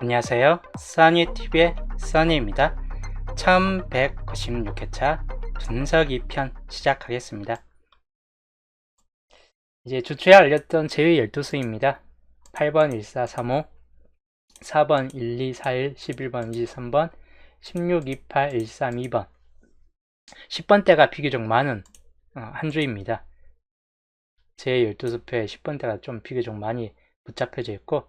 안녕하세요. 써니TV의 써니입니다. 1196회차 분석 2편 시작하겠습니다. 이제 주초에 알렸던 제외 12수입니다. 8번 1435, 4번 1241, 11번 23번, 1628, 132번 10번대가 비교적 많은 한 주입니다. 제외 12수표에 10번대가 좀 비교적 많이 붙잡혀져 있고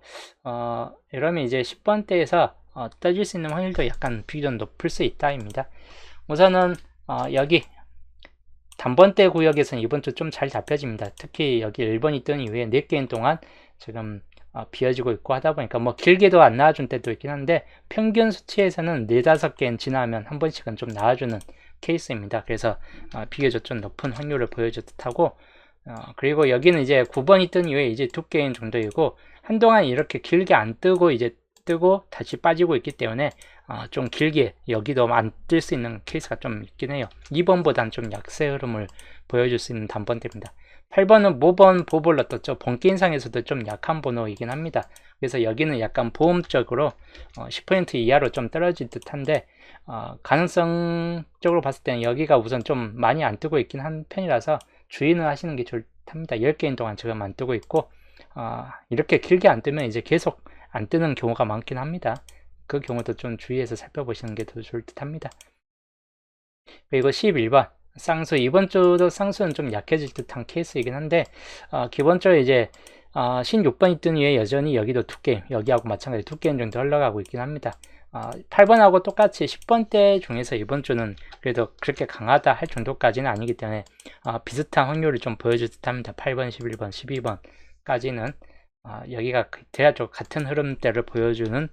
이러면 이제 10번대에서 떠질 수 있는 확률도 약간 비교적 높을 수 있다입니다. 우선은 여기 단번대 구역에서는 이번 주 좀 잘 잡혀집니다. 특히 여기 1번이 뜬 이후에 4게임 동안 지금 비어지고 있고 하다 보니까 뭐 길게도 안 나와준 때도 있긴 한데 평균 수치에서는 4-5게임 지나면 한 번씩은 좀 나와주는 케이스입니다. 그래서 비교적 좀 높은 확률을 보여줄 듯하고 그리고 여기는 이제 9번이 뜬 이후에 이제 2게임 정도이고 한동안 이렇게 길게 안 뜨고 이제 뜨고 다시 빠지고 있기 때문에 좀 길게 여기도 안 뜰 수 있는 케이스가 좀 있긴 해요. 2번보다는 좀 약세 흐름을 보여줄 수 있는 단번대입니다. 8번은 모번 보볼로 떴죠. 본게임상에서도 좀 약한 번호이긴 합니다. 그래서 여기는 약간 보험적으로 10% 이하로 좀 떨어질 듯한데 가능성적으로 봤을 때는 여기가 우선 좀 많이 안 뜨고 있긴 한 편이라서 주의는 하시는 게 좋답니다. 10게임 동안 지금 안 뜨고 있고 이렇게 길게 안 뜨면 이제 계속 안 뜨는 경우가 많긴 합니다. 그 경우도 좀 주의해서 살펴보시는 게 더 좋을 듯 합니다. 그리고 11번 쌍수, 이번 주도 쌍수는 좀 약해질 듯한 케이스이긴 한데 기본적으로 이제 16번이 뜬 이후에 여전히 여기도 2게임, 여기하고 마찬가지 2게임 정도 흘러가고 있긴 합니다. 8번하고 똑같이 10번대 중에서 이번 주는 그래도 그렇게 강하다 할 정도까지는 아니기 때문에 비슷한 확률을 좀 보여줄 듯 합니다. 8번, 11번, 12번까지는 여기가 대략적으로 같은 흐름대를 보여주는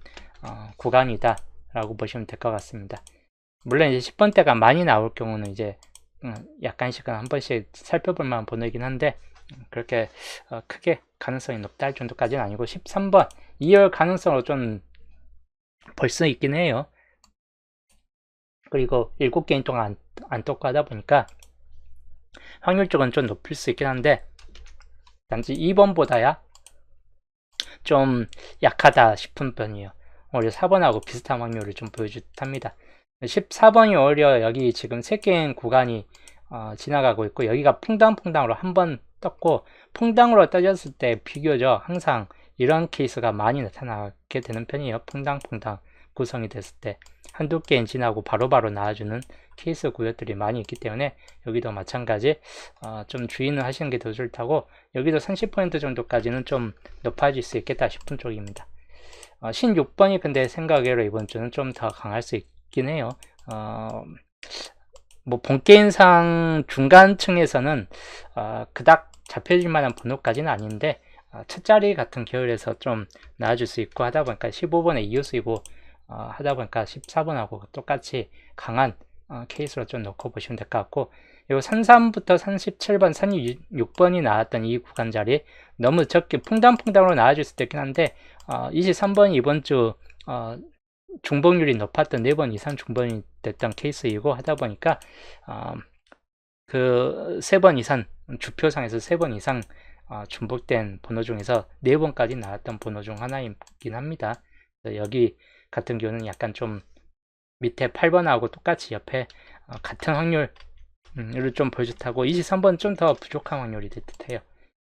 구간이다 라고 보시면 될 것 같습니다. 물론 이제 10번대가 많이 나올 경우는 이제 약간씩은 한 번씩 살펴볼 만한 번호이긴 한데 그렇게 크게 가능성이 높다 할 정도까지는 아니고 13번 2열 가능성으로 좀 볼 수 있긴 해요. 그리고 7게임 동안 안 떴고 하다 보니까 확률적은 좀 높을 수 있긴 한데 단지 2번보다야 좀 약하다 싶은 편이에요. 오히려 4번하고 비슷한 확률을 좀 보여줄 듯합니다. 14번이 오히려 여기 지금 3게임 구간이 지나가고 있고 여기가 퐁당퐁당으로 한번 떴고 퐁당으로 떠졌을 때 비교적 항상 이런 케이스가 많이 나타나게 되는 편이에요. 퐁당퐁당 구성이 됐을 때 한두 게임 지나고 바로바로 나와주는 케이스 구역들이 많이 있기 때문에 여기도 마찬가지 좀 주의는 하시는 게 더 좋다고 여기도 30% 정도까지는 좀 높아질 수 있겠다 싶은 쪽입니다. 16번이 근데 생각외로 이번 주는 좀 더 강할 수 있긴 해요. 뭐 본게임상 중간층에서는 그닥 잡혀질 만한 번호까지는 아닌데 첫 자리 같은 계열에서 좀 나와줄 수 있고 하다 보니까 15번의 이웃이고 하다 보니까 14번하고 똑같이 강한 케이스로 좀 놓고 보시면 될 것 같고 요 33부터 37번, 36번이 나왔던 이 구간 자리 너무 적게 퐁당퐁당으로 나와줄 수도 있긴 한데 23번이 이번 주 중복률이 높았던 4번 이상 중복이 됐던 케이스이고 하다 보니까 그 3번 이상 주표상에서 3번 이상 중복된 번호 중에서 4번까지 나왔던 번호 중 하나이긴 합니다. 여기 같은 경우는 약간 좀 밑에 8번하고 똑같이 옆에 같은 확률을 좀 보여줬다고 23번 좀 더 부족한 확률이 될 듯해요.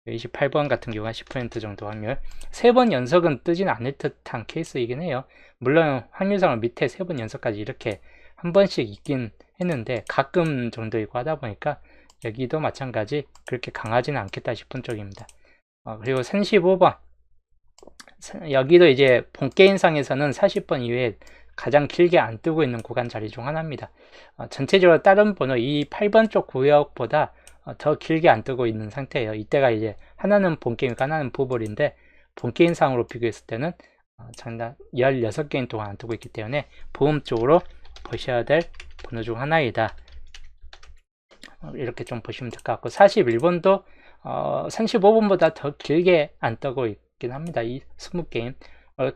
28번 같은 경우가 10% 정도 확률 3번 연속은 뜨진 않을 듯한 케이스이긴 해요. 물론 확률상은 밑에 3번 연속까지 이렇게 한 번씩 있긴 했는데 가끔 정도이고 하다 보니까 여기도 마찬가지 그렇게 강하지는 않겠다 싶은 쪽입니다. 그리고 35번 여기도 이제 본게임상에서는 40번 이후에 가장 길게 안 뜨고 있는 구간 자리 중 하나입니다. 전체적으로 다른 번호 이 8번 쪽 구역보다 더 길게 안 뜨고 있는 상태예요. 이때가 이제 하나는 본게임이고 하나는 보볼인데 본게임상으로 비교했을 때는 장단 16게임 동안 안 뜨고 있기 때문에 보험 쪽으로 보셔야 될 번호 중 하나이다. 이렇게 좀 보시면 될 것 같고 41번도 35번보다 더 길게 안 뜨고 있긴 합니다. 이 20게임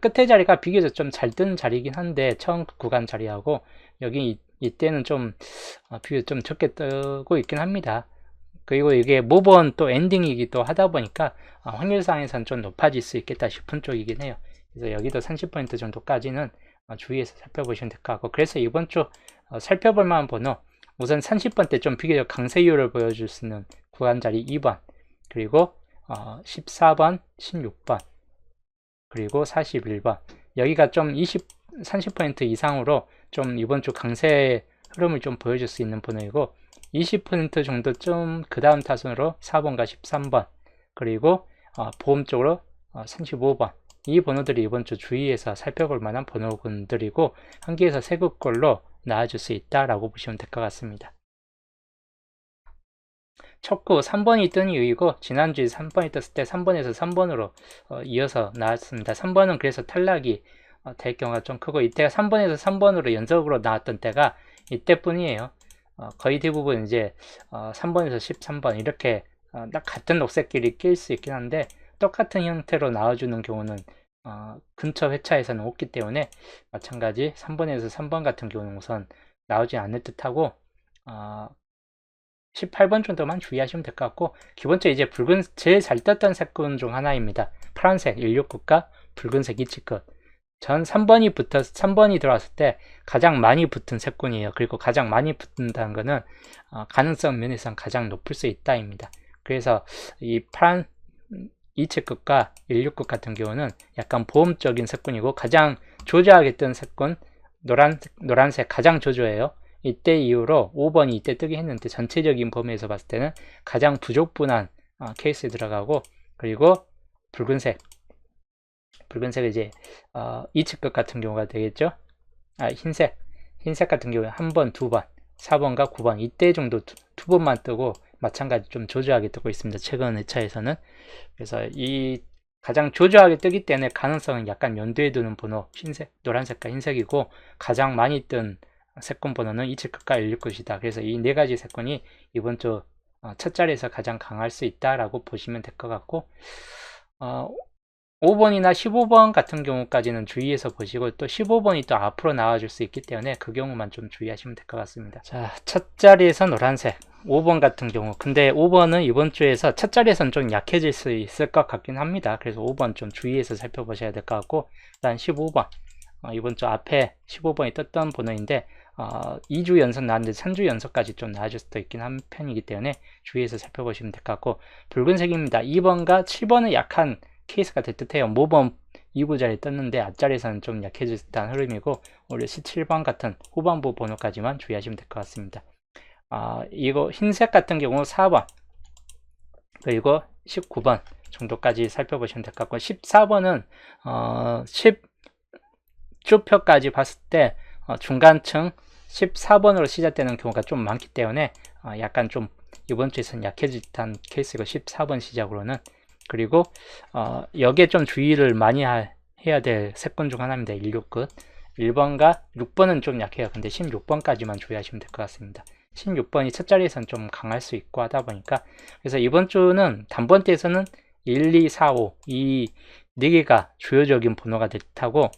끝에 자리가 비교적 좀 잘 뜬 자리이긴 한데 처음 구간 자리하고 여기 이때는 좀 비교적 좀 적게 뜨고 있긴 합니다. 그리고 이게 모번 또 엔딩이기도 하다 보니까 확률상에선 좀 높아질 수 있겠다 싶은 쪽이긴 해요. 그래서 여기도 30% 정도까지는 주의해서 살펴보시면 될 것 같고, 그래서 이번 주 살펴볼 만한 번호, 우선 30번대 좀 비교적 강세율을 보여줄 수 있는 구간 자리 2번, 그리고 14번, 16번, 그리고 41번. 여기가 좀 30% 이상으로 좀 이번 주 강세 흐름을 좀 보여줄 수 있는 번호이고, 20% 정도 좀 그 다음 타순으로 4번과 13번, 그리고 보험 쪽으로 35번. 이 번호들이 이번 주 주의해서 살펴볼 만한 번호군들이고, 한기에서 세급골로 나와줄 수 있다라고 보시면 될 것 같습니다. 첫구 3번이 뜬 이유이고, 지난주에 3번이 떴을 때 3번에서 3번으로 이어서 나왔습니다. 3번은 그래서 탈락이 될 경우가 좀 크고, 이때가 3번에서 3번으로 연속으로 나왔던 때가 이때뿐이에요. 거의 대부분 이제 3번에서 13번 이렇게 딱 같은 녹색끼리 낄 수 있긴 한데, 똑같은 형태로 나와주는 경우는 근처 회차에서는 없기 때문에, 마찬가지 3번에서 3번 같은 경우는 우선 나오지 않을 듯하고 18번 정도만 주의하시면 될 것 같고, 기본적으로 이제 붉은 제일 잘 떴던 색군 중 하나입니다. 파란색 169가 붉은색 이치끝. 전 3번이 들어왔을 때 가장 많이 붙은 색군이에요. 그리고 가장 많이 붙는다는 것은 가능성 면에서 가장 높을 수 있다입니다. 그래서 이 파란 이치끝과 169 같은 경우는 약간 보험적인 색군이고, 가장 조조하게 뜬 색군 노란색 가장 조조해요. 이때 이후로 5번이 이때 뜨게 했는데, 전체적인 범위에서 봤을 때는 가장 부족분한 케이스에 들어가고, 그리고 붉은색 이제 이치끝 같은 경우가 되겠죠. 흰색 같은 경우에 1번, 2번, 4번과 9번 이때 정도 두 번만 뜨고, 마찬가지 좀 조조하게 뜨고 있습니다. 최근 회차에서는. 그래서 이 가장 조조하게 뜨기 때문에 가능성은 약간 연두에 두는 번호 노란색과 흰색이고, 가장 많이 뜬 색군 번호는 이치끝과 169이다. 그래서 이 네 가지 색군이 이번 주 첫 자리에서 가장 강할 수 있다라고 보시면 될 것 같고, 5번이나 15번 같은 경우까지는 주의해서 보시고, 또 15번이 또 앞으로 나와줄 수 있기 때문에 그 경우만 좀 주의하시면 될 것 같습니다. 자, 첫 자리에서 노란색 5번 같은 경우, 근데 5번은 이번 주에서 첫 자리에서는 좀 약해질 수 있을 것 같긴 합니다. 그래서 5번 좀 주의해서 살펴보셔야 될 것 같고, 일단 15번 이번 주 앞에 15번이 떴던 번호인데 2주 연속 나왔는데 3주 연속까지 좀 나와줄 수도 있긴 한 편이기 때문에 주의해서 살펴보시면 될 것 같고, 붉은색입니다. 2번과 7번은 약한 케이스가 될 듯해요. 모범 2구자리 떴는데 앞자리에서는 좀 약해질 듯한 흐름이고, 오히려 17번 같은 후반부 번호까지만 주의하시면 될 것 같습니다. 이거 흰색 같은 경우 4번 그리고 19번 정도까지 살펴보시면 될 것 같고, 14번은 10주표까지 봤을 때 중간층 14번으로 시작되는 경우가 좀 많기 때문에 약간 좀 이번 주에서는 약해질 듯한 케이스고, 14번 시작으로는. 그리고 여기에 좀 주의를 많이 해야 될 색군 중 하나입니다. 16끝 1번과 6번은 좀 약해요. 근데 16번까지만 주의하시면 될 것 같습니다. 16번이 첫 자리에서는 좀 강할 수 있고 하다 보니까, 그래서 이번 주는 단번대에서는 1, 2, 4, 5 이 4개가 주요적인 번호가 될 듯하고,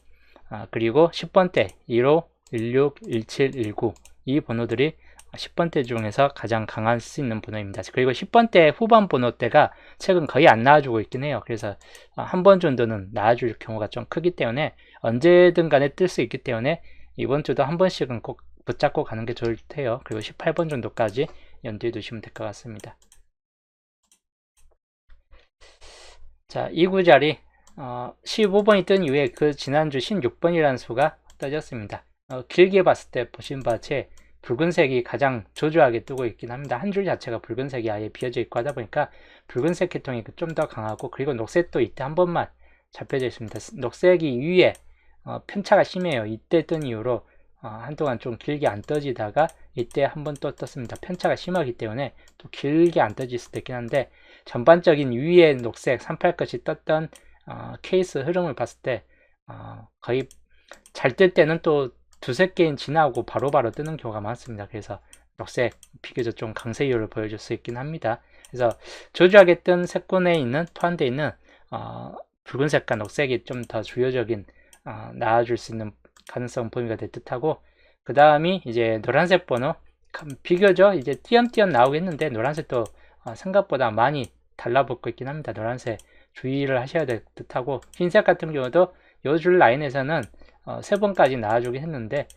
그리고 10번대 15, 16, 17, 19 이 번호들이 10번대 중에서 가장 강할 수 있는 번호입니다. 그리고 10번대 후반 번호대가 최근 거의 안 나와주고 있긴 해요. 그래서 한 번 정도는 나와줄 경우가 좀 크기 때문에 언제든 간에 뜰 수 있기 때문에 이번 주도 한 번씩은 꼭 붙잡고 가는 게 좋을 테요. 그리고 18번 정도까지 염두에 두시면 될 것 같습니다. 자, 2구 자리 15번이 뜬 이후에 그 지난주 16번이라는 수가 떠졌습니다. 길게 봤을 때 보신 바와 같이 붉은색이 가장 조조하게 뜨고 있긴 합니다. 한 줄 자체가 붉은색이 아예 비어져 있고 하다 보니까 붉은색 계통이 좀 더 강하고, 그리고 녹색도 이때 한 번만 잡혀져 있습니다. 녹색이 위에 편차가 심해요. 이때 뜬 이후로 한동안 좀 길게 안 떠지다가 이때 한 번 또 떴습니다. 편차가 심하기 때문에 또 길게 안 떠질 수도 있긴 한데, 전반적인 위에 녹색 38끝이 떴던 케이스 흐름을 봤을 때 거의 잘 뜰 때는 또 두세 게임 지나고 바로바로 뜨는 경우가 많습니다. 그래서 녹색 비교적 좀 강세율을 보여줄 수 있긴 합니다. 그래서 조조하게 뜬 색군에 있는 포함되어 있는 붉은색과 녹색이 좀 더 주요적인 나와줄 수 있는 가능성 범위가 될 듯하고, 그 다음이 이제 노란색 번호 비교적 이제 띄엄띄엄 나오겠는데, 노란색도 생각보다 많이 달라붙고 있긴 합니다. 노란색 주의를 하셔야 될 듯하고, 흰색 같은 경우도 요 줄 라인에서는 3번까지 나와주긴 했는데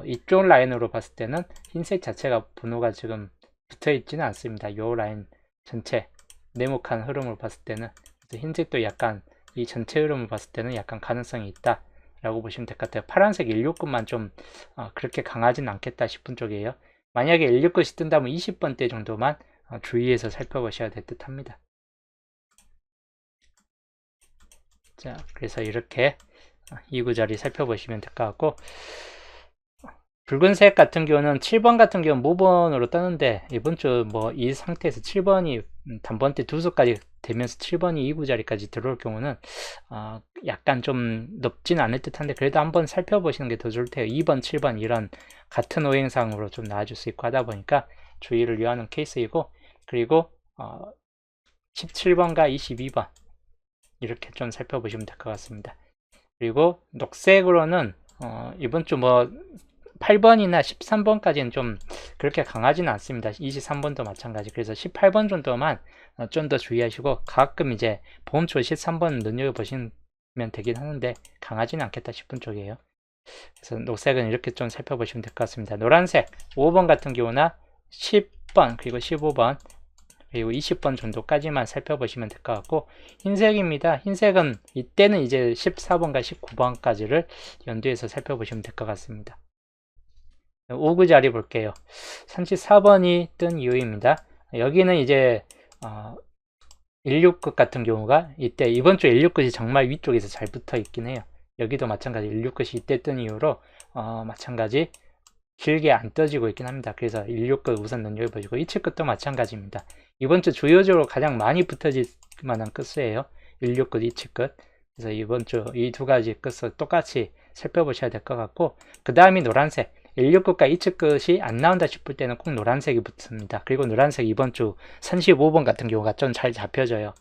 이쪽 라인으로 봤을 때는 흰색 자체가 번호가 지금 붙어 있지는 않습니다. 요 라인 전체 네모칸 흐름을 봤을 때는 흰색도 약간 이 전체 흐름을 봤을 때는 약간 가능성이 있다 라고 보시면 될 것 같아요. 파란색 169만 좀 그렇게 강하진 않겠다 싶은 쪽이에요. 만약에 169이 뜬다면 20번대 정도만 주의해서 살펴보셔야 될 듯 합니다. 자, 그래서 이렇게 이 구자리 살펴보시면 될 것 같고, 붉은색 같은 경우는 7번 같은 경우는 모번으로 떴는데 이번 주 뭐 이 상태에서 7번이 단번대 두수까지 되면서 7번이 2구 자리까지 들어올 경우는 약간 좀 높진 않을 듯한데 그래도 한번 살펴보시는 게 더 좋을 테요. 2번, 7번 이런 같은 오행상으로 좀 나와줄 수 있고 하다 보니까 주의를 요하는 케이스이고, 그리고 17번과 22번 이렇게 좀 살펴보시면 될 것 같습니다. 그리고 녹색으로는 이번 주 뭐 8번이나 13번까지는 좀 그렇게 강하지는 않습니다. 23번도 마찬가지. 그래서 18번 정도만 좀 더 주의하시고, 가끔 이제 보험초 13번 눈여겨보시면 되긴 하는데 강하지는 않겠다 싶은 쪽이에요. 그래서 녹색은 이렇게 좀 살펴보시면 될 것 같습니다. 노란색 5번 같은 경우나 10번 그리고 15번 그리고 20번 정도까지만 살펴보시면 될 것 같고, 흰색입니다. 흰색은 이때는 이제 14번과 19번까지를 연두해서 살펴보시면 될 것 같습니다. 5구 자리 볼게요. 34번이 뜬 이유입니다. 여기는 이제 169 같은 경우가 이때 이번 주 169이 정말 위쪽에서 잘 붙어 있긴 해요. 여기도 마찬가지 169이 이때 뜬 이유로 마찬가지 길게 안 떠지고 있긴 합니다. 그래서 169 우선 눈여겨보시고, 27끝도 마찬가지입니다. 이번 주 주요적으로 가장 많이 붙어질 만한 끝수예요. 169, 27끝. 그래서 이번 주 이 두 가지 끝을 똑같이 살펴보셔야 될 것 같고, 그 다음이 노란색 169과 27끝이 안 나온다 싶을 때는 꼭 노란색이 붙습니다. 그리고 노란색 이번 주 35번 같은 경우가 좀 잘 잡혀져요.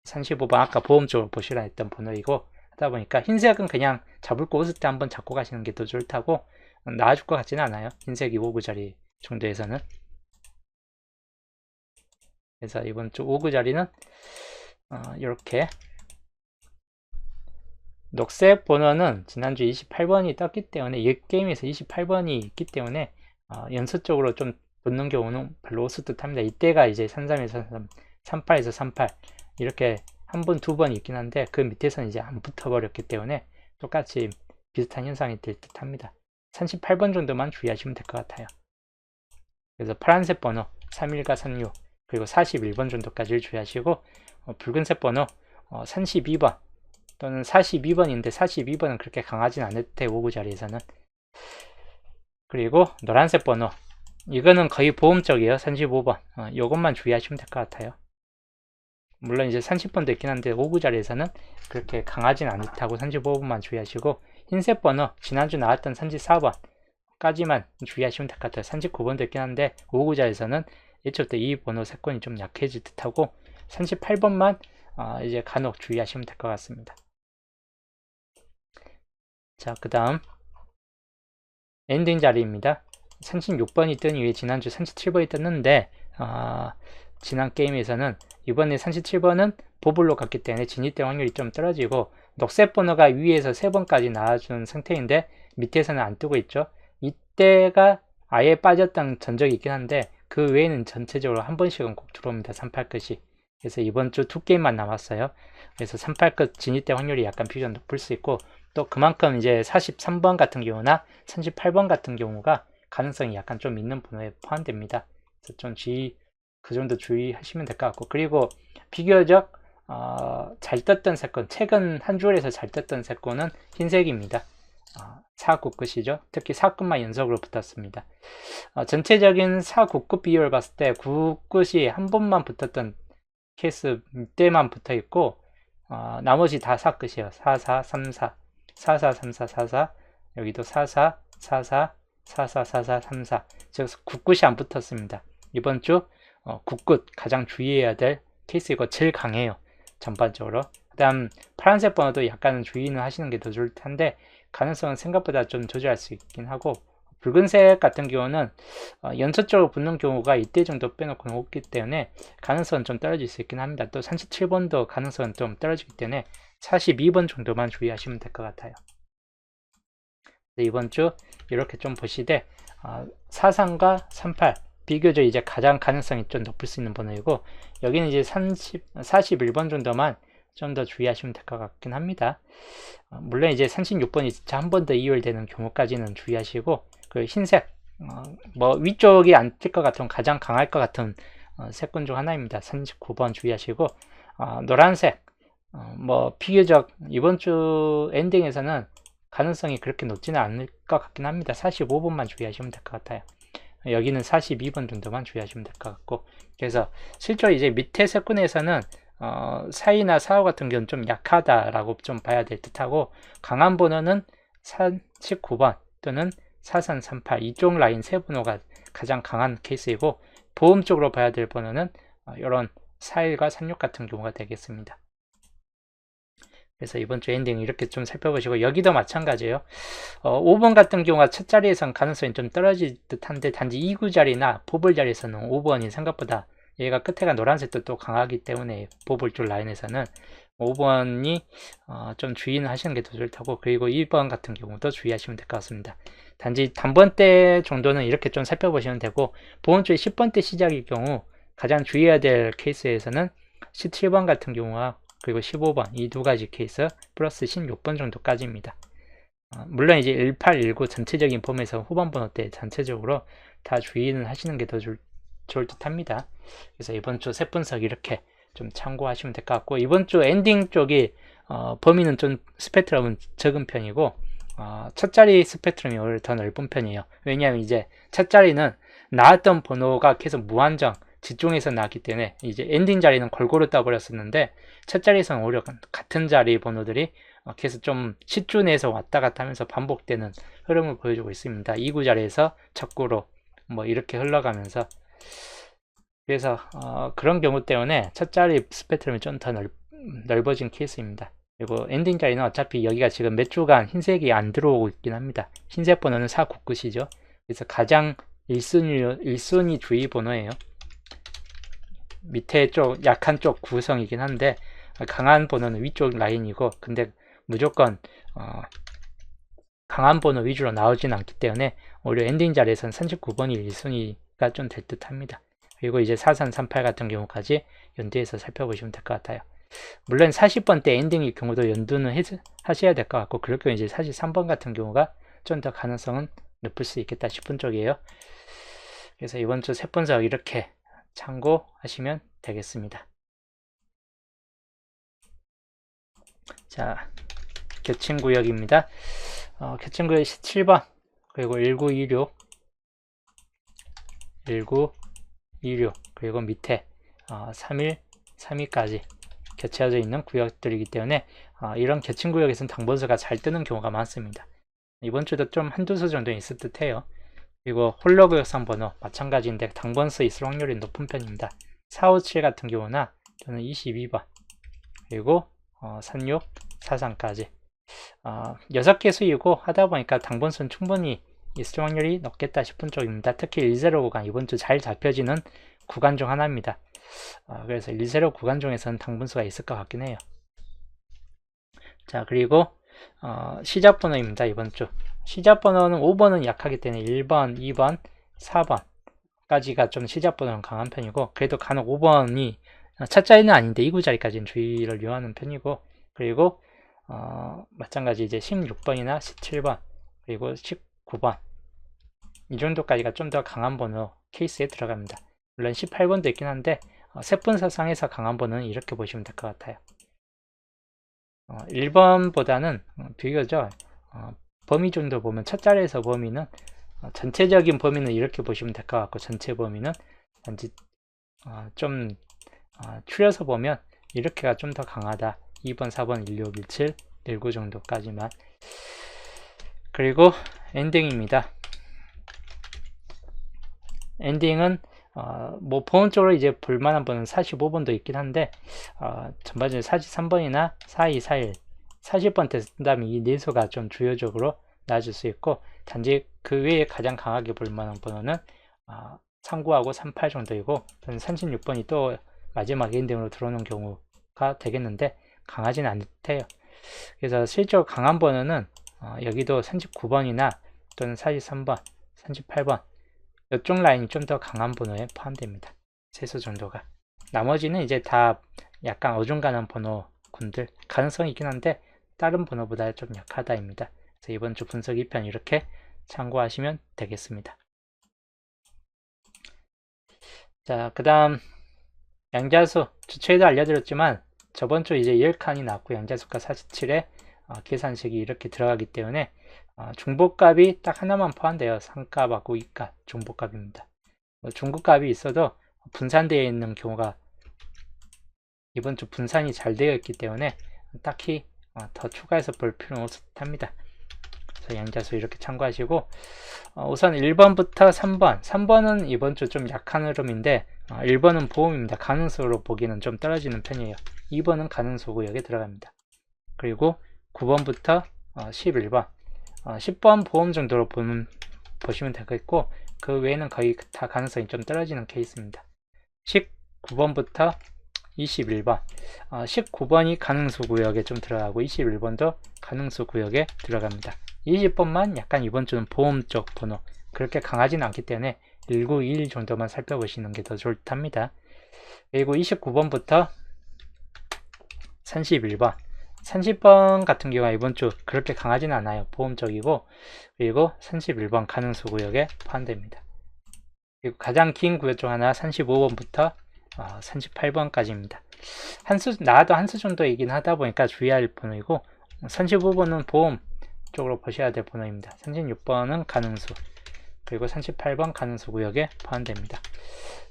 35번 아까 보험 쪽으로 보시라 했던 번호이고, 하다 보니까 흰색은 그냥 잡을 거 웃을 때 한번 잡고 가시는 게 더 좋다고, 나아줄 것 같지는 않아요. 흰색이 5구 자리 정도에서는. 그래서 이번 주 5구 자리는 이렇게 녹색 번호는 지난주 28번이 떴기 때문에 이 게임에서 28번이 있기 때문에 연속적으로 좀 붙는 경우는 별로 없을 듯 합니다. 이때가 이제 33에서 33, 38에서 38 이렇게 한 번, 두 번 있긴 한데 그 밑에서는 이제 안 붙어버렸기 때문에 똑같이 비슷한 현상이 될 듯 합니다. 38번 정도만 주의하시면 될 것 같아요. 그래서 파란색 번호 31과 36 그리고 41번 정도까지를 주의하시고, 붉은색 번호 32번 또는 42번인데 42번은 그렇게 강하진 않을 때 5구 자리에서는. 그리고 노란색 번호 이거는 거의 보험적이에요. 35번 요것만 주의하시면 될 것 같아요. 물론 이제 30번도 있긴 한데 5구 자리에서는 그렇게 강하진 않다고 35번만 주의하시고, 흰색 번호 지난주 나왔던 34번 까지만 주의하시면 될 것 같아요. 39번도 있긴 한데 5구 자리에서는 예초부터 이 번호 3건이 좀 약해질 듯 하고, 38번만 이제 간혹 주의하시면 될 것 같습니다. 자, 그 다음 엔딩 자리입니다. 36번이 뜬 이후에 지난주 37번이 떴는데 지난 게임에서는 이번에 37번은 보블로 갔기 때문에 진입될 확률이 좀 떨어지고, 녹색 번호가 위에서 3번까지 나와준 상태인데 밑에서는 안 뜨고 있죠. 이때가 아예 빠졌던 전적이 있긴 한데 그 외에는 전체적으로 한 번씩은 꼭 들어옵니다. 38끝이. 그래서 이번 주 2게임만 남았어요. 그래서 38끝 진입될 확률이 약간 비교적 높을 수 있고, 또 그만큼 이제 43번 같은 경우나 38번 같은 경우가 가능성이 약간 좀 있는 번호에 포함됩니다. 그래서 좀 그 정도 주의하시면 될 것 같고, 그리고 비교적 잘 떴던 사건, 최근 한 주에서 잘 떴던 사건은 흰색입니다. 4구 끝이죠. 특히 4끝만 연속으로 붙었습니다. 전체적인 4구끝 비율을 봤을 때 9끝이 한 번만 붙었던 케이스 때만 붙어 있고, 나머지 다 4끝이에요. 44, 34, 44, 34, 44, 여기도 44, 44, 44, 44, 34. 즉 9끝이 안 붙었습니다. 이번 주 9끝 가장 주의해야 될 케이스이고 제일 강해요. 전반적으로. 그 다음 파란색 번호도 약간은 주의는 하시는 게 더 좋을 텐데 가능성은 생각보다 좀 조절할 수 있긴 하고, 붉은색 같은 경우는 연속적으로 붙는 경우가 이때 정도 빼놓고는 없기 때문에 가능성은 좀 떨어질 수 있긴 합니다. 또 37번도 가능성은 좀 떨어지기 때문에 42번 정도만 주의하시면 될 것 같아요. 이번 주 이렇게 좀 보시되 43과 38 비교적 이제 가장 가능성이 좀 높을 수 있는 번호이고, 여기는 이제 41번 정도만 좀 더 주의하시면 될 것 같긴 합니다. 물론 이제 36번이 한 번 더 이율되는 경우까지는 주의하시고, 그 흰색 뭐 위쪽이 안 뜰 것 같은 가장 강할 것 같은 색군 중 하나입니다. 39번 주의하시고, 노란색 뭐 비교적 이번 주 엔딩에서는 가능성이 그렇게 높지는 않을 것 같긴 합니다. 45번만 주의하시면 될 것 같아요. 여기는 42번 정도만 주의하시면 될 것 같고, 그래서 실제로 이제 밑에 색군에서는 4이나 4호 같은 경우는 좀 약하다라고 좀 봐야 될 듯하고, 강한 번호는 39번 또는 4338 이쪽 라인 세 번호가 가장 강한 케이스이고, 보험 쪽으로 봐야 될 번호는 이런 41과 36 같은 경우가 되겠습니다. 그래서 이번 주 엔딩 이렇게 좀 살펴보시고, 여기도 마찬가지예요. 5번 같은 경우가 첫 자리에선 가능성이 좀 떨어질 듯한데, 단지 2구 자리나 보볼 자리에서는 5번이 생각보다 얘가 끝에가 노란색도 또 강하기 때문에 보볼 쪽 라인에서는 5번이 좀 주의는 하시는 게 더 좋다고, 그리고 2번 같은 경우도 주의하시면 될 것 같습니다. 단지 단번대 정도는 이렇게 좀 살펴보시면 되고, 보험 쪽에 10번대 시작일 경우 가장 주의해야 될 케이스에서는 17번 같은 경우와 그리고 15번 이 두 가지 케이스 플러스 16번 정도까지입니다. 물론 이제 18, 19 전체적인 폼에서 후반 번호 때 전체적으로 다 주의는 하시는 게 더 좋을 듯 합니다. 그래서 이번 주 색 분석 이렇게 좀 참고하시면 될 것 같고, 이번 주 엔딩 쪽이 범위는 좀 스펙트럼은 적은 편이고, 첫 자리 스펙트럼이 오히려 더 넓은 편이에요. 왜냐하면 이제 첫 자리는 나왔던 번호가 계속 무한정 집중해서 나왔기 때문에 이제 엔딩 자리는 골고루 떠버렸었는데, 첫 자리에서는 오히려 같은 자리 번호들이 계속 좀 10주 내에서 왔다 갔다 하면서 반복되는 흐름을 보여주고 있습니다. 2구 자리에서 첫 구로 뭐 이렇게 흘러가면서, 그래서 그런 경우 때문에 첫 자리 스펙트럼이 좀 더 넓어진 케이스입니다. 그리고 엔딩 자리는 어차피 여기가 지금 몇 주간 흰색이 안 들어오고 있긴 합니다. 흰색 번호는 499이죠. 그래서 가장 1순위 주의 번호예요. 밑에 쪽 약한 쪽 구성이긴 한데, 강한 번호는 위쪽 라인이고, 근데 무조건 강한 번호 위주로 나오진 않기 때문에 오히려 엔딩 자리에서는 39번이 1순위가 좀 될 듯 합니다. 그리고 이제 4338 같은 경우까지 연두해서 살펴보시면 될 것 같아요. 물론 40번 때 엔딩일 경우도 연두는 하셔야 될 것 같고, 그럴 경우 이제 43번 같은 경우가 좀 더 가능성은 높을 수 있겠다 싶은 쪽이에요. 그래서 이번 주 색 분석 이렇게 참고하시면 되겠습니다. 자, 겹친구역입니다. 겹친구역 17번 그리고 1926 그리고 밑에 31, 32까지 겹쳐져 있는 구역들이기 때문에 이런 겹친구역에서는 당번수가 잘 뜨는 경우가 많습니다. 이번 주도 좀 한두 수 정도 있을 듯 해요. 그리고 홀로그역선 번호 마찬가지인데 당번수 있을 확률이 높은 편입니다. 457 같은 경우나 또는 22번 그리고 36, 43까지 6개 수이고 하다 보니까 당번수는 충분히 있을 확률이 높겠다 싶은 쪽입니다. 특히 1-0 구간 이번 주 잘 잡혀지는 구간 중 하나입니다. 그래서 1-0 구간 중에서는 당분수가 있을 것 같긴 해요. 자, 그리고 시작 번호입니다. 이번 주 시작 번호는 5번은 약하기 때문에 1번, 2번, 4번까지가 좀 시작 번호는 강한 편이고, 그래도 간혹 5번이 첫 자리는 아닌데 2구 자리까지는 주의를 요하는 편이고, 그리고 마찬가지 이제 16번이나 17번 그리고 19번 이 정도까지가 좀 더 강한 번호 케이스에 들어갑니다. 물론 18번도 있긴 한데 색분석상에서 강한 번호는 이렇게 보시면 될 것 같아요. 1번보다는 비교적 범위 정도 보면 첫 자리에서 범위는 전체적인 범위는 이렇게 보시면 될 것 같고, 전체 범위는 단지 좀 추려서 보면 이렇게가 좀 더 강하다. 2번, 4번, 16, 17, 19 정도까지만. 그리고 엔딩입니다. 엔딩은 뭐 보험적으로 이제 볼만한 번은 45번도 있긴 한데 전반적으로 43번이나 42, 41, 40번 때 쓴다면 이 내수가 좀 주요적으로 나아질 수 있고, 단지 그 외에 가장 강하게 볼만한 번호는 39하고 38 정도이고, 36번이 또 마지막 엔딩으로 들어오는 경우가 되겠는데, 강하진 않을 듯해요. 그래서 실제로 강한 번호는 여기도 39번이나 또는 43번, 38번 이쪽 라인이 좀 더 강한 번호에 포함됩니다. 세수 정도가. 나머지는 이제 다 약간 어중간한 번호군들 가능성이 있긴 한데 다른 번호보다 좀 약하다입니다. 그래서 이번 주 분석 2편 이렇게 참고하시면 되겠습니다. 자, 그 다음 양자수 주초에도 알려드렸지만 저번 주 이제 10칸이 나왔고 양자수가 47에 계산식이 이렇게 들어가기 때문에 중복값이 딱 하나만 포함돼요. 상값하고 이값 중복값입니다. 중복값이 있어도 분산되어 있는 경우가 이번 주 분산이 잘 되어 있기 때문에 딱히 더 추가해서 볼 필요는 없을 듯합니다. 그래서 양자수 이렇게 참고하시고 우선 1번부터 3번 3번은 이번 주 좀 약한 흐름인데 1번은 보험입니다. 가능수로 보기는 좀 떨어지는 편이에요. 2번은 가능수 구역에 들어갑니다. 그리고 9번부터 11번 10번 보험 정도로 보시면 되겠고 그 외에는 거의 다 가능성이 좀 떨어지는 케이스입니다. 19번부터 21번 19번이 가능수 구역에 좀 들어가고 21번도 가능수 구역에 들어갑니다. 20번만 약간 이번 주는 보험 쪽 번호 그렇게 강하지는 않기 때문에 1921 정도만 살펴보시는 게 더 좋을 듯 합니다. 그리고 29번부터 31번 30번 같은 경우가 이번 주 그렇게 강하지는 않아요. 보험 쪽이고 그리고 31번 가능수 구역에 포함됩니다. 그리고 가장 긴 구역 중 하나 35번부터 38번까지입니다. 나와도 한 수 정도이긴 하다 보니까 주의할 번호이고 35번은 보험 쪽으로 보셔야 될 번호입니다. 36번은 가능수 그리고 38번 가능수 구역에 포함됩니다.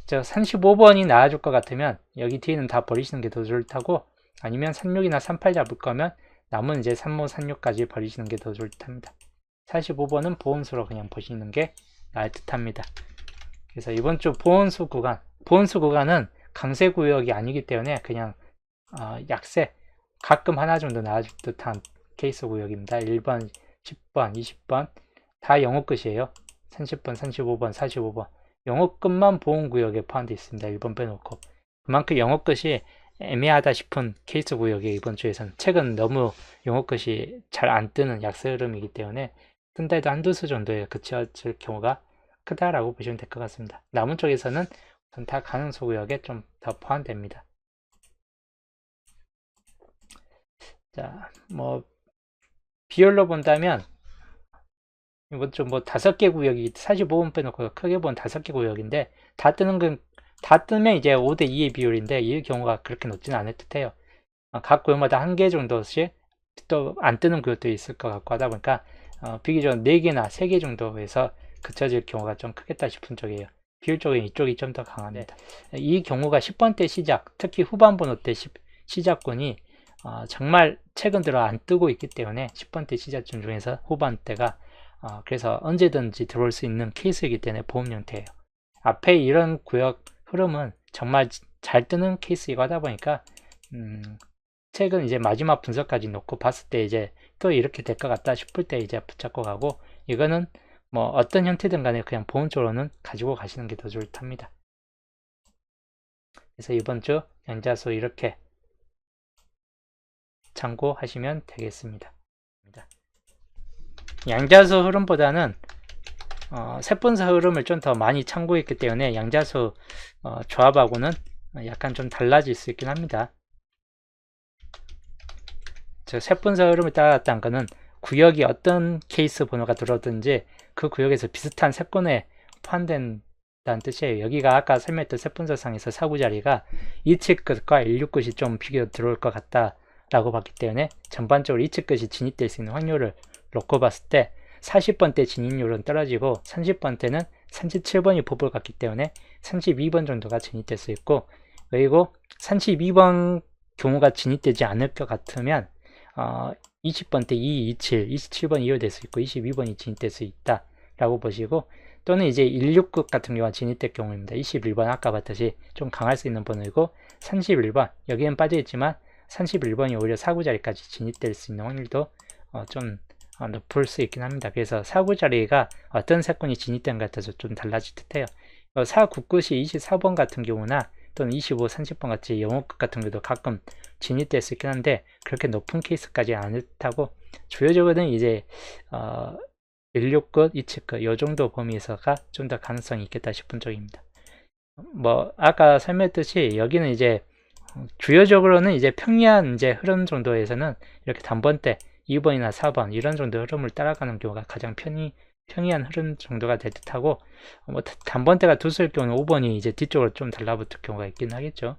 35번이 나와줄 것 같으면 여기 뒤에는 다 버리시는 게 더 좋다고 아니면 36이나 38 잡을 거면 남은 이제 35, 36까지 버리시는 게 더 좋을 듯 합니다. 45번은 보험수로 그냥 보시는 게 나을 듯 합니다. 그래서 이번 주 보험수 구간은 강세 구역이 아니기 때문에 그냥 약세 가끔 하나 정도 나와줄 듯한 케이스 구역입니다. 1번, 10번, 20번 다 영어 끝이에요. 30번, 35번, 45번 영어 끝만 보험 구역에 포함되어 있습니다. 1번 빼놓고 그만큼 영어 끝이 애매하다 싶은 케이스 구역에 이번 주에서는 최근 너무 영어 끝이 잘 안 뜨는 약세 흐름이기 때문에 뜬다 해도 한두 수 정도에 그쳐질 경우가 크다라고 보시면 될 것 같습니다. 남은 쪽에서는 다 가능수 구역에 좀 더 포함됩니다. 자, 비율로 본다면 이번 주 5개 구역이 45번 빼놓고 크게 보면 5개 구역인데 다 뜨면 이제 5대2의 비율인데 이 경우가 그렇게 높지는 않을 듯해요. 각 구역마다 1개 정도씩 또 안 뜨는 구역도 있을 것 같고 하다 보니까 비교적 4개나 3개 정도에서 그쳐질 경우가 좀 크겠다 싶은 쪽이에요. 비율적인 이쪽이 좀 더 강합니다. 이 경우가 10번대 시작, 특히 후반 번호 때 시작군이 정말 최근 들어 안 뜨고 있기 때문에 10번대 시작점 중에서 후반대가 그래서 언제든지 들어올 수 있는 케이스이기 때문에 보험 형태예요. 앞에 이런 구역 흐름은 정말 잘 뜨는 케이스이고 하다 보니까 최근 이제 마지막 분석까지 놓고 봤을 때 이제 또 이렇게 될 것 같다 싶을 때 이제 붙잡고 가고 이거는 어떤 형태든 간에 그냥 보험 쪽으로는 가지고 가시는 게 더 좋을 듯 합니다. 그래서 이번 주 양자수 이렇게 참고하시면 되겠습니다. 양자수 흐름보다는 세분수 흐름을 좀 더 많이 참고했기 때문에 양자수 조합하고는 약간 좀 달라질 수 있긴 합니다. 세분수 흐름을 따라갔다는 것은 구역이 어떤 케이스 번호가 들어오든지 그 구역에서 비슷한 세권에 포함된다는 뜻이에요. 여기가 아까 설명했던 세분수상에서 사구자리가 27 끝과 16 끝이 좀 비교 들어올 것 같다 라고 봤기 때문에 전반적으로 27 끝이 진입될 수 있는 확률을 놓고 봤을 때 40번대 진입률은 떨어지고 30번대는 37번이 보볼 같기 때문에 32번 정도가 진입될 수 있고 그리고 32번 경우가 진입되지 않을 것 같으면 20번대 2, 27, 27번이 이어될 수 있고 22번이 진입될 수 있다 라고 보시고 또는 이제 16급 같은 경우가 진입될 경우입니다. 21번 아까 봤듯이 좀 강할 수 있는 번호이고 31번 여기는 빠져있지만 31번이 오히려 사구자리까지 진입될 수 있는 확률도 좀 높을 수 있긴 합니다. 그래서 사구자리가 어떤 세권이 진입된 것 같아서 좀 달라질 듯해요. 4, 9끝이 24번 같은 경우나 또는 25, 30번 같이 영호급 같은 것도 가끔 진입될 수 있긴 한데 그렇게 높은 케이스까지 않다고 주요적으로는 이제 16끝, 27끝 요 정도 범위에서가 좀 더 가능성이 있겠다 싶은 쪽입니다. 뭐 아까 설명했듯이 여기는 이제 주요적으로는 이제 평이한 이제 흐름 정도에서는 이렇게 단번대 2번이나 4번 이런 정도 흐름을 따라가는 경우가 가장 평이한 흐름 정도가 될 듯하고 뭐 단번대가 두수일 경우는 5번이 이제 뒤쪽으로 좀 달라붙을 경우가 있긴 하겠죠.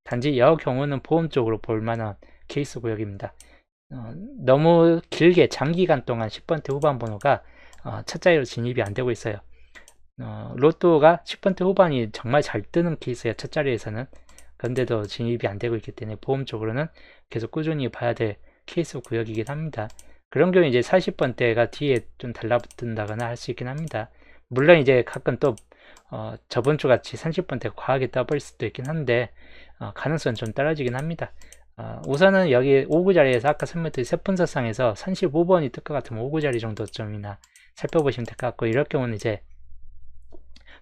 단지 이 경우는 보험 쪽으로 볼 만한 케이스 구역입니다. 너무 길게 장기간 동안 10번대 후반 번호가 첫 자리로 진입이 안 되고 있어요. 로또가 10번대 후반이 정말 잘 뜨는 케이스예요. 첫 자리에서는. 그런데도 진입이 안 되고 있기 때문에 보험 쪽으로는 계속 꾸준히 봐야 될 케이스 구역이긴 합니다. 그런 경우에 이제 40번대가 뒤에 좀 달라붙는다거나 할 수 있긴 합니다. 물론 이제 가끔 또 저번 주 같이 30번대 과하게 떠버릴 수도 있긴 한데 가능성은 좀 떨어지긴 합니다. 우선은 여기 5구 자리에서 아까 설명드린 세분서상에서 35번이 뜰 것 같으면 5구 자리 정도점이나 살펴보시면 될 것 같고 이럴 경우는 이제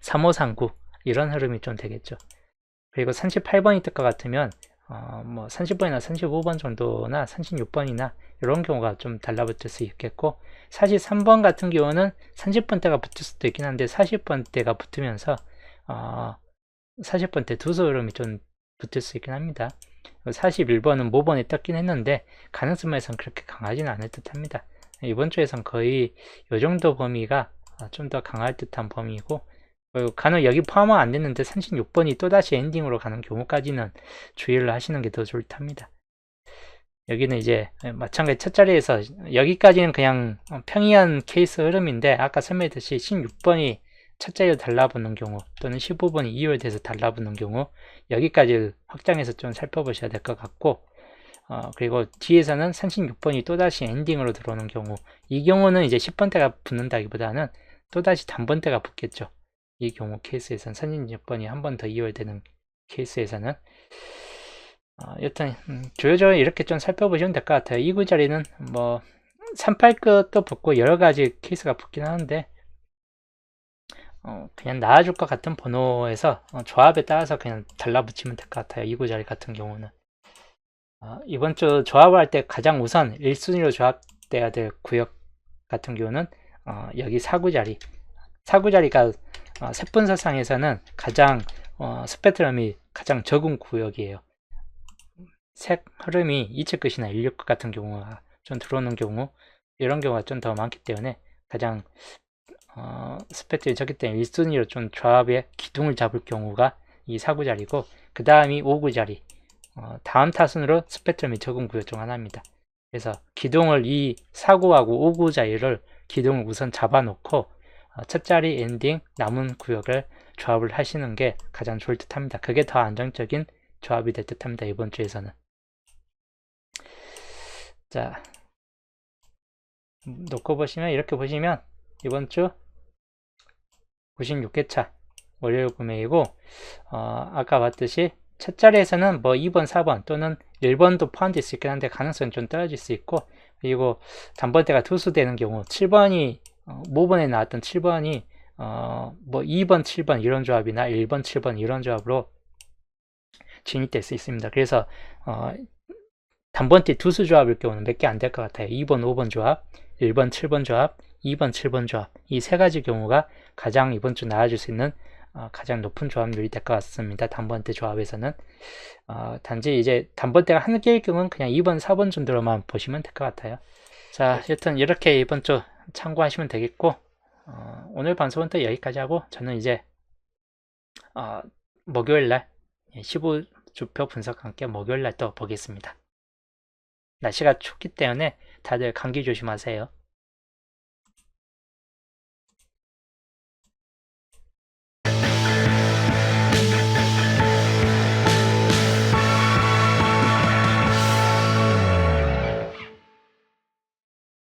3539 이런 흐름이 좀 되겠죠. 그리고 38번이 뜰 것 같으면 뭐 30번이나 35번 정도나 36번이나 이런 경우가 좀 달라붙을 수 있겠고 43번 같은 경우는 30번대가 붙을 수도 있긴 한데 40번대가 붙으면서 40번대 두수 흐름이 좀 붙을 수 있긴 합니다. 41번은 모번에 떴긴 했는데 가능성에선 그렇게 강하지는 않을 듯 합니다. 이번 주에선 거의 이 정도 범위가 좀 더 강할 듯한 범위이고 간혹 여기 포함은 안 됐는데 36번이 또다시 엔딩으로 가는 경우까지는 주의를 하시는 게 더 좋을 듯 합니다. 여기는 이제 마찬가지 첫 자리에서 여기까지는 그냥 평이한 케이스 흐름인데 아까 설명했듯이 16번이 첫 자리로 달라붙는 경우 또는 15번이 2월돼서 달라붙는 경우 여기까지 확장해서 좀 살펴보셔야 될 것 같고 그리고 뒤에서는 36번이 또다시 엔딩으로 들어오는 경우 이 경우는 이제 10번대가 붙는다기보다는 또다시 단번대가 붙겠죠. 이 경우 케이스에서는 36번이 한 번 더 2월되는 케이스에서는 여튼 주요적으로 이렇게 좀 살펴보시면 될 것 같아요. 2구 자리는 뭐 38끝도 붙고 여러가지 케이스가 붙긴 하는데 그냥 나와줄 것 같은 번호에서 조합에 따라서 그냥 달라붙이면 될 것 같아요. 2구 자리 같은 경우는 이번 주 조합을 할 때 가장 우선 1순위로 조합돼야 될 구역 같은 경우는 여기 4구 자리 4구 자리가 색분서상에서는 가장 스펙트럼이 가장 적은 구역이에요. 색 흐름이 2층끝이나 16끝 같은 경우가 좀 들어오는 경우 이런 경우가 좀 더 많기 때문에 가장 스펙트럼이 적기 때문에 1순위로 좀 조합의 기둥을 잡을 경우가 이 4구 자리고 그 다음이 5구 자리 다음 타순으로 스펙트럼이 적은 구역 중 하나입니다. 그래서 기둥을 이 4구하고 5구 자리를 기둥을 우선 잡아놓고 첫 자리 엔딩 남은 구역을 조합을 하시는 게 가장 좋을 듯 합니다. 그게 더 안정적인 조합이 될 듯 합니다. 이번 주에서는. 자, 놓고 보시면 이렇게 보시면 이번 주 96회차 월요일 구매이고 아까 봤듯이 첫 자리에서는 뭐 2번, 4번 또는 1번도 포함될 수 있긴 한데 가능성은 좀 떨어질 수 있고 그리고 단번대가 투수되는 경우 7번이 모번에 나왔던 7번이 뭐 2번, 7번 이런 조합이나 1번, 7번 이런 조합으로 진입될 수 있습니다. 그래서 단번대 두수 조합일 경우는 몇 개 안 될 것 같아요. 2번, 5번 조합, 1번, 7번 조합, 2번, 7번 조합 이 세 가지 경우가 가장 이번 주 나와줄 수 있는 가장 높은 조합률이 될 것 같습니다. 단번대 조합에서는 단지 이제 단번대가 한 개일 경우는 그냥 2번, 4번 정도로만 보시면 될 것 같아요. 자, 여튼 이렇게 이번 주 참고하시면 되겠고 오늘 방송은 또 여기까지 하고 저는 이제 목요일날 15주표 분석과 함께 목요일날 또 보겠습니다. 날씨가 춥기 때문에 다들 감기 조심하세요.